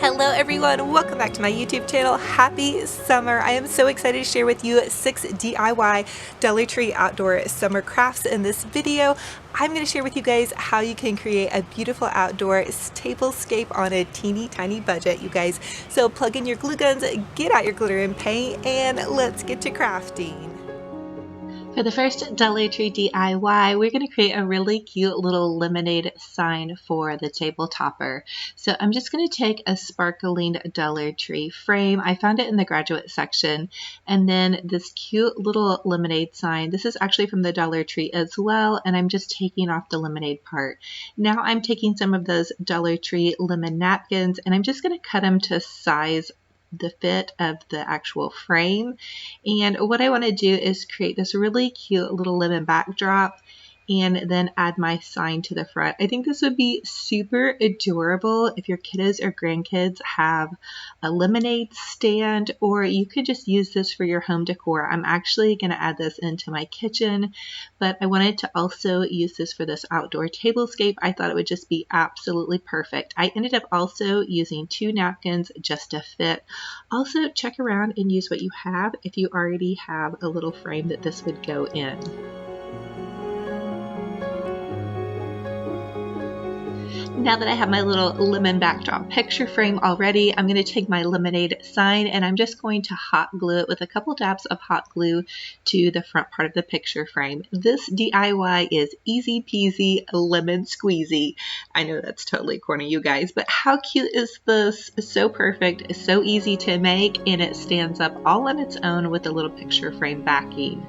Hello everyone, welcome back to my YouTube channel. Happy summer. I am so excited to share with you 6 DIY Dollar Tree outdoor summer crafts. In this video, I'm going to share with you guys how you can create a beautiful outdoor tablescape on a teeny tiny budget, you guys. So plug in your glue guns, get out your glitter and paint, and let's get to crafting. For the first Dollar Tree DIY, we're going to create a really cute little lemonade sign for the table topper. So I'm just going to take a sparkling Dollar Tree frame. I found it in the graduate section. And then this cute little lemonade sign. This is actually from the Dollar Tree as well. And I'm just taking off the lemonade part. Now I'm taking some of those Dollar Tree lemon napkins and I'm just going to cut them to size the fit of the actual frame. And what I want to do is create this really cute little lemon backdrop and then add my sign to the front. I think this would be super adorable if your kiddos or grandkids have a lemonade stand, or you could just use this for your home decor. I'm actually going to add this into my kitchen, but I wanted to also use this for this outdoor tablescape. I thought it would just be absolutely perfect. I ended up also using 2 napkins just to fit. Also, check around and use what you have if you already have a little frame that this would go in. Now that I have my little lemon backdrop picture frame already, I'm going to take my lemonade sign and I'm just going to hot glue it with a couple dabs of hot glue to the front part of the picture frame. This DIY is easy peasy lemon squeezy. I know that's totally corny, you guys, but how cute is this? So perfect, it's so easy to make, and it stands up all on its own with a little picture frame backing.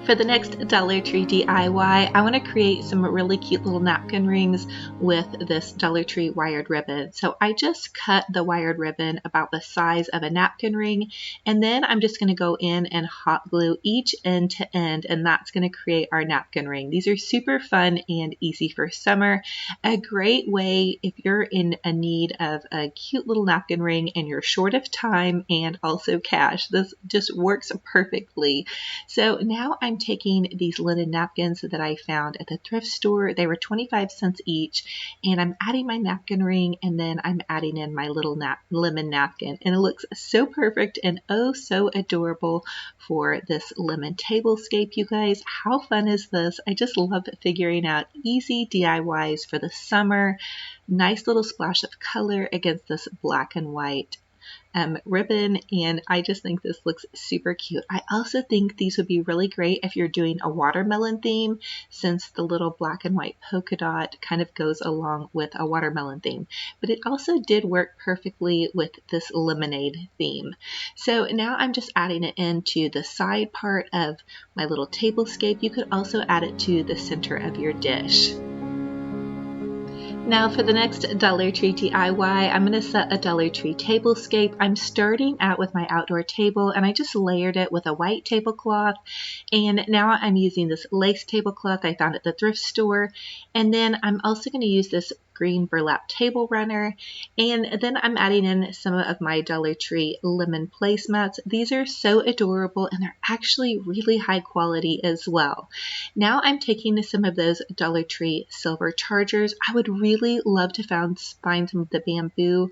For the next Dollar Tree DIY, I want to create some really cute little napkin rings with this Dollar Tree wired ribbon. So I just cut the wired ribbon about the size of a napkin ring, and then I'm just going to go in and hot glue each end to end, and that's going to create our napkin ring. These are super fun and easy for summer. A great way if you're in a need of a cute little napkin ring and you're short of time and also cash. This just works perfectly. So now I'm taking these linen napkins that I found at the thrift store. They were 25 cents each, and I'm adding my napkin ring, and then I'm adding in my little lemon napkin, and it looks so perfect and oh so adorable for this lemon tablescape, you guys. How fun is this? I just love figuring out easy DIYs for the summer. Nice little splash of color against this black and white ribbon, and I just think this looks super cute. I also think these would be really great if you're doing a watermelon theme, since the little black and white polka dot kind of goes along with a watermelon theme, but it also did work perfectly with this lemonade theme. So now I'm just adding it into the side part of my little tablescape. You could also add it to the center of your dish. Now for the next Dollar Tree DIY, I'm going to set a Dollar Tree tablescape. I'm starting out with my outdoor table, and I just layered it with a white tablecloth, and now I'm using this lace tablecloth I found at the thrift store, and then I'm also going to use this green burlap table runner, and then I'm adding in some of my Dollar Tree lemon placemats. These are so adorable, and they're actually really high quality as well. Now I'm taking some of those Dollar Tree silver chargers. I would really love to find some of the bamboo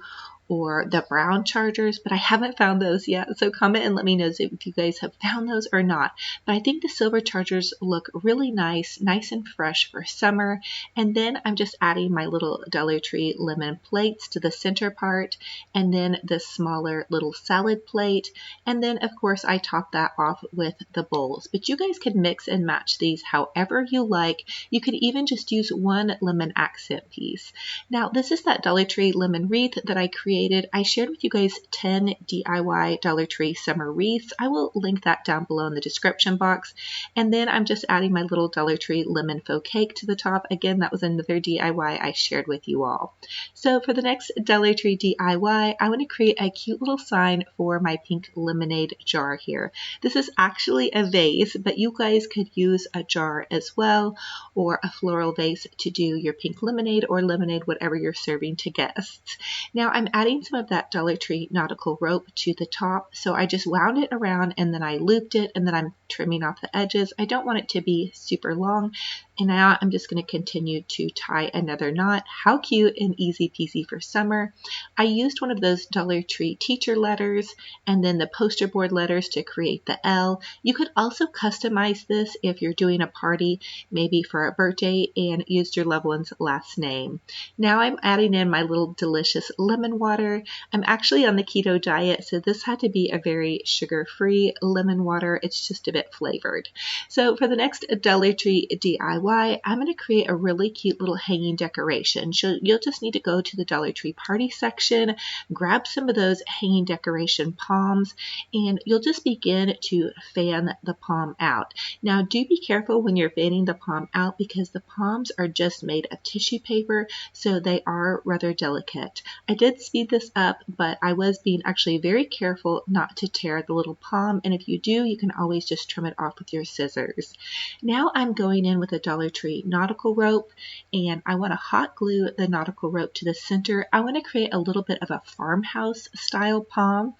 or the brown chargers, but I haven't found those yet. So comment and let me know if you guys have found those or not. But I think the silver chargers look really nice and fresh for summer. And then I'm just adding my little Dollar Tree lemon plates to the center part, and then the smaller little salad plate. And then of course I top that off with the bowls. But you guys can mix and match these however you like. You could even just use one lemon accent piece. Now this is that Dollar Tree lemon wreath that I created. I shared with you guys 10 DIY Dollar Tree summer wreaths. I will link that down below in the description box. And then I'm just adding my little Dollar Tree lemon faux cake to the top. Again, that was another DIY I shared with you all. So for the next Dollar Tree DIY, I want to create a cute little sign for my pink lemonade jar here. This is actually a vase, but you guys could use a jar as well, or a floral vase to do your pink lemonade or lemonade, whatever you're serving to guests. Now I'm adding some of that Dollar Tree nautical rope to the top, so I just wound it around and then I looped it, and then I'm trimming off the edges. I don't want it to be super long, And now I'm just going to continue to tie another knot. How cute and easy peasy for summer. I used one of those Dollar Tree teacher letters and then the poster board letters to create the L. You could also customize this if you're doing a party, maybe for a birthday, and used your loved one's last name. Now I'm adding in my little delicious lemon water. I'm actually on the keto diet, so this had to be a very sugar-free lemon water. It's just a bit flavored. So for the next Dollar Tree DIY, I'm going to create a really cute little hanging decoration. So you'll just need to go to the Dollar Tree party section, grab some of those hanging decoration palms, and you'll just begin to fan the palm out. Now do be careful when you're fanning the palm out because the palms are just made of tissue paper, so they are rather delicate. I did speed this up, but I was being actually very careful not to tear the little palm, and if you do, you can always just trim it off with your scissors. Now I'm going in with a Dollar Tree nautical rope, and I want to hot glue the nautical rope to the center. I want to create a little bit of a farmhouse style palm.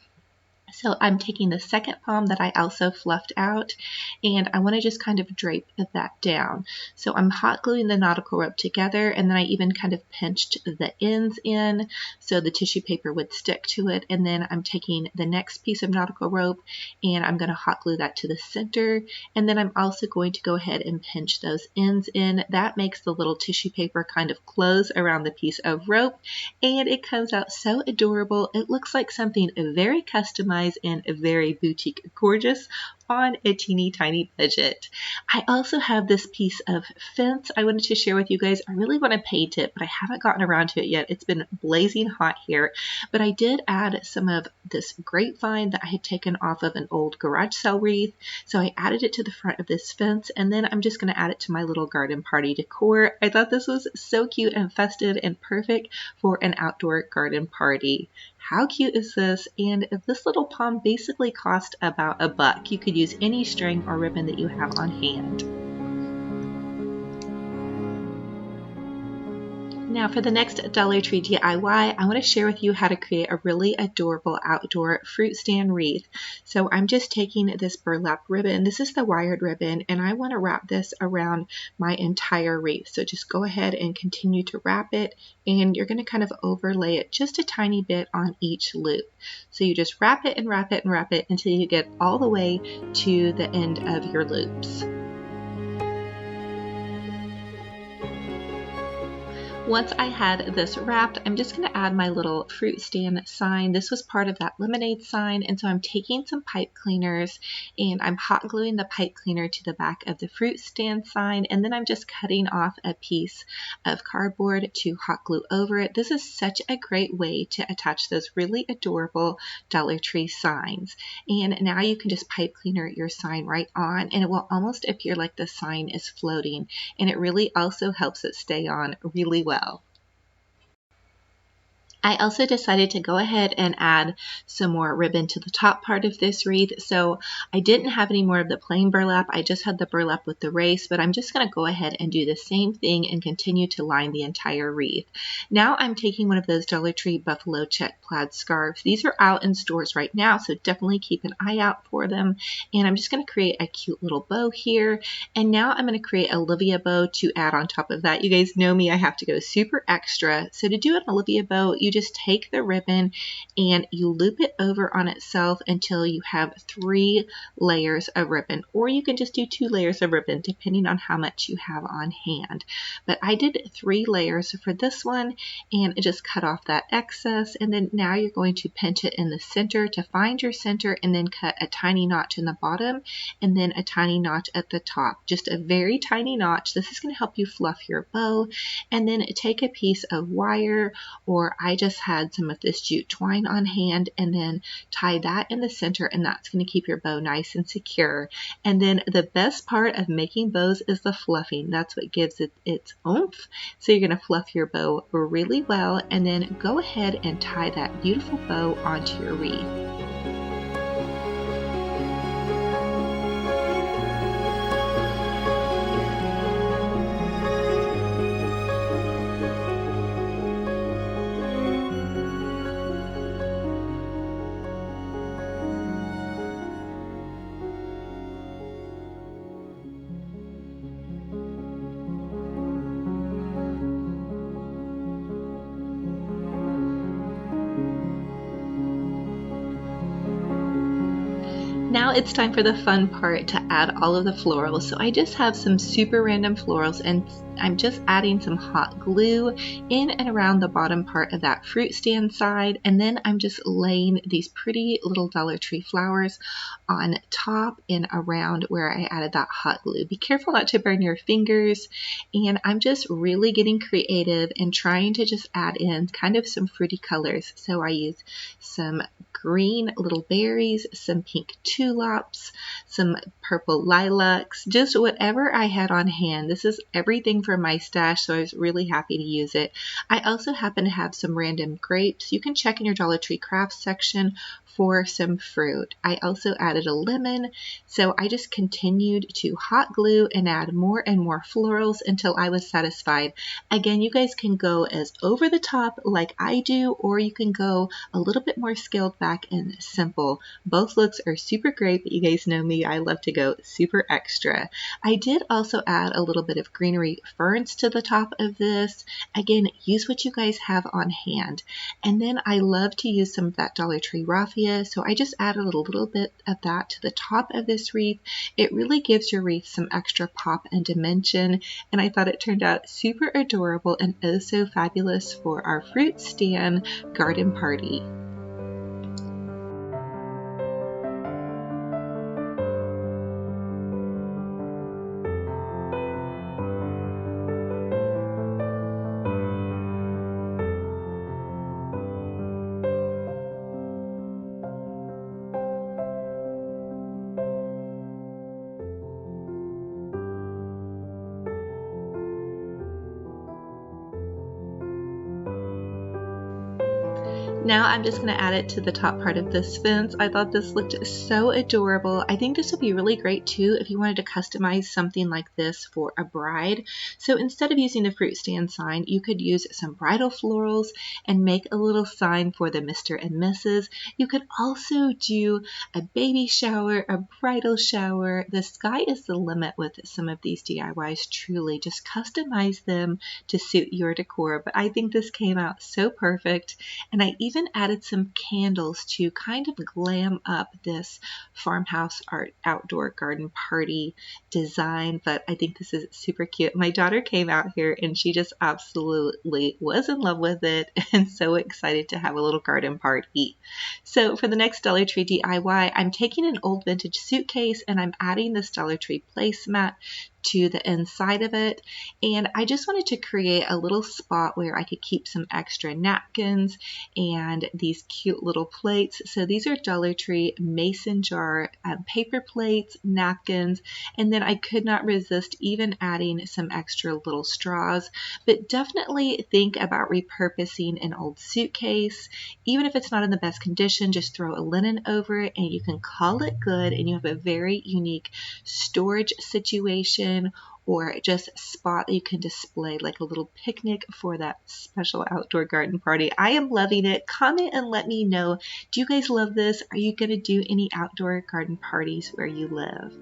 So I'm taking the second palm that I also fluffed out, and I want to just kind of drape that down. So I'm hot gluing the nautical rope together, and then I even kind of pinched the ends in so the tissue paper would stick to it. And then I'm taking the next piece of nautical rope and I'm going to hot glue that to the center. And then I'm also going to go ahead and pinch those ends in. That makes the little tissue paper kind of close around the piece of rope, and it comes out so adorable. It looks like something very customized and very boutique gorgeous on a teeny tiny budget. I also have this piece of fence I wanted to share with you guys. I really want to paint it, but I haven't gotten around to it yet. It's been blazing hot here, but I did add some of this grapevine that I had taken off of an old garage sale wreath. So I added it to the front of this fence, and then I'm just going to add it to my little garden party decor. I thought this was so cute and festive and perfect for an outdoor garden party. How cute is this? And this little palm basically cost about $1. You could use any string or ribbon that you have on hand. Now for the next Dollar Tree DIY, I want to share with you how to create a really adorable outdoor fruit stand wreath. So I'm just taking this burlap ribbon, this is the wired ribbon, and I want to wrap this around my entire wreath. So just go ahead and continue to wrap it, and you're going to kind of overlay it just a tiny bit on each loop. So you just wrap it and wrap it and wrap it until you get all the way to the end of your loops. Once I had this wrapped, I'm just going to add my little fruit stand sign. This was part of that lemonade sign, and so I'm taking some pipe cleaners and I'm hot gluing the pipe cleaner to the back of the fruit stand sign, and then I'm just cutting off a piece of cardboard to hot glue over it. This is such a great way to attach those really adorable Dollar Tree signs. And now you can just pipe cleaner your sign right on, and it will almost appear like the sign is floating, and it really also helps it stay on really well. I also decided to go ahead and add some more ribbon to the top part of this wreath. So I didn't have any more of the plain burlap. I just had the burlap with the race, but I'm just going to go ahead and do the same thing and continue to line the entire wreath. Now I'm taking one of those Dollar Tree buffalo check plaid scarves. These are out in stores right now, so definitely keep an eye out for them. And I'm just going to create a cute little bow here. And now I'm going to create an Olivia bow to add on top of that. You guys know me, I have to go super extra. So to do an Olivia bow, you just take the ribbon and you loop it over on itself until you have 3 layers of ribbon, or you can just do 2 layers of ribbon depending on how much you have on hand. But I did 3 layers for this one, and just cut off that excess, and then now you're going to pinch it in the center to find your center, and then cut a tiny notch in the bottom and then a tiny notch at the top, just a very tiny notch. This is going to help you fluff your bow. And then take a piece of wire, or I just had some of this jute twine on hand, and then tie that in the center, and that's going to keep your bow nice and secure. And then the best part of making bows is the fluffing. That's what gives it its oomph. So you're going to fluff your bow really well, and then go ahead and tie that beautiful bow onto your wreath. it's time for the fun part to add all of the florals. So I just have some super random florals and I'm just adding some hot glue in and around the bottom part of that fruit stand side, and then I'm just laying these pretty little Dollar Tree flowers on top and around where I added that hot glue. Be careful not to burn your fingers, and I'm just really getting creative and trying to just add in kind of some fruity colors. So I use some green little berries, some pink tulips, some purple lilacs, just whatever I had on hand. This is everything from my stash, so I was really happy to use it. I also happen to have some random grapes. You can check in your Dollar Tree crafts section for some fruit. I also added a lemon, so I just continued to hot glue and add more and more florals until I was satisfied. Again, you guys can go as over the top like I do, or you can go a little bit more scaled back and simple. Both looks are super great, but you guys know me, I love to go super extra. I did also add a little bit of greenery ferns to the top of this. Again, use what you guys have on hand. And then I love to use some of that Dollar Tree raffia, so I just added a little bit of that to the top of this wreath. It really gives your wreath some extra pop and dimension, and I thought it turned out super adorable and oh so fabulous for our fruit stand garden party. Now I'm just going to add it to the top part of this fence. I thought this looked so adorable. I think this would be really great too if you wanted to customize something like this for a bride. So instead of using the fruit stand sign, you could use some bridal florals and make a little sign for the Mr. and Mrs. You could also do a baby shower, a bridal shower. The sky is the limit with some of these DIYs, truly. Just customize them to suit your decor. But I think this came out so perfect, and I even added some candles to kind of glam up this farmhouse art outdoor garden party design. But I think this is super cute. My daughter came out here and she just absolutely was in love with it and so excited to have a little garden party. So for the next Dollar Tree DIY, I'm taking an old vintage suitcase and I'm adding this Dollar Tree placemat to the inside of it, and I just wanted to create a little spot where I could keep some extra napkins and these cute little plates. So these are Dollar Tree mason jar paper plates, napkins, and then I could not resist even adding some extra little straws. But definitely think about repurposing an old suitcase. Even if it's not in the best condition, just throw a linen over it and you can call it good, and you have a very unique storage situation or just a spot that you can display like a little picnic for that special outdoor garden party. I am loving it. Comment and let me know. Do you guys love this? Are you going to do any outdoor garden parties where you live?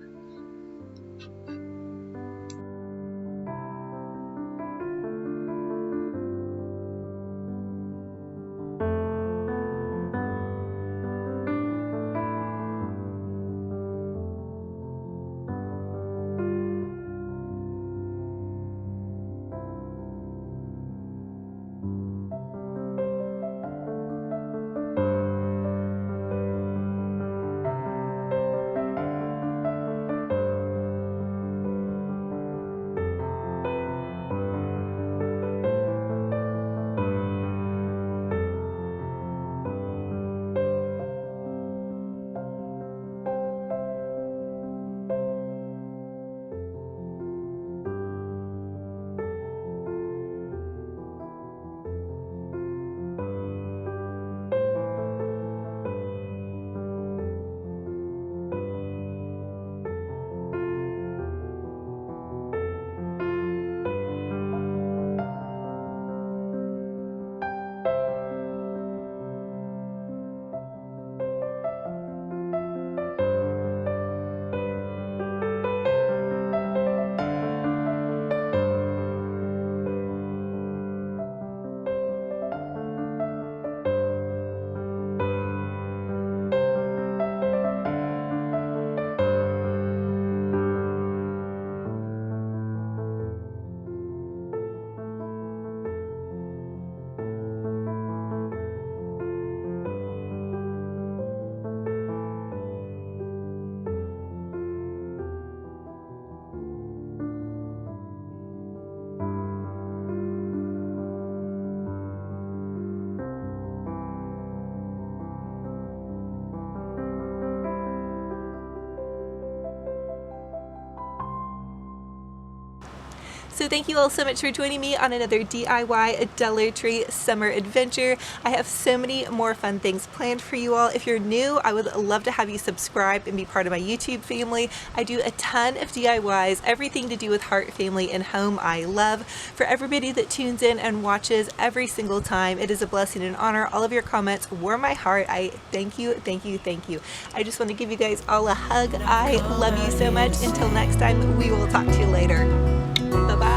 So thank you all so much for joining me on another DIY Dollar Tree summer adventure. I have so many more fun things planned for you all. If you're new, I would love to have you subscribe and be part of my YouTube family. I do a ton of DIYs, everything to do with heart, family, and home I love. For everybody that tunes in and watches every single time, it is a blessing and honor. All of your comments warm my heart. I thank you, thank you, thank you. I just want to give you guys all a hug. I love you so much. Until next time, we will talk to you later. Bye-bye.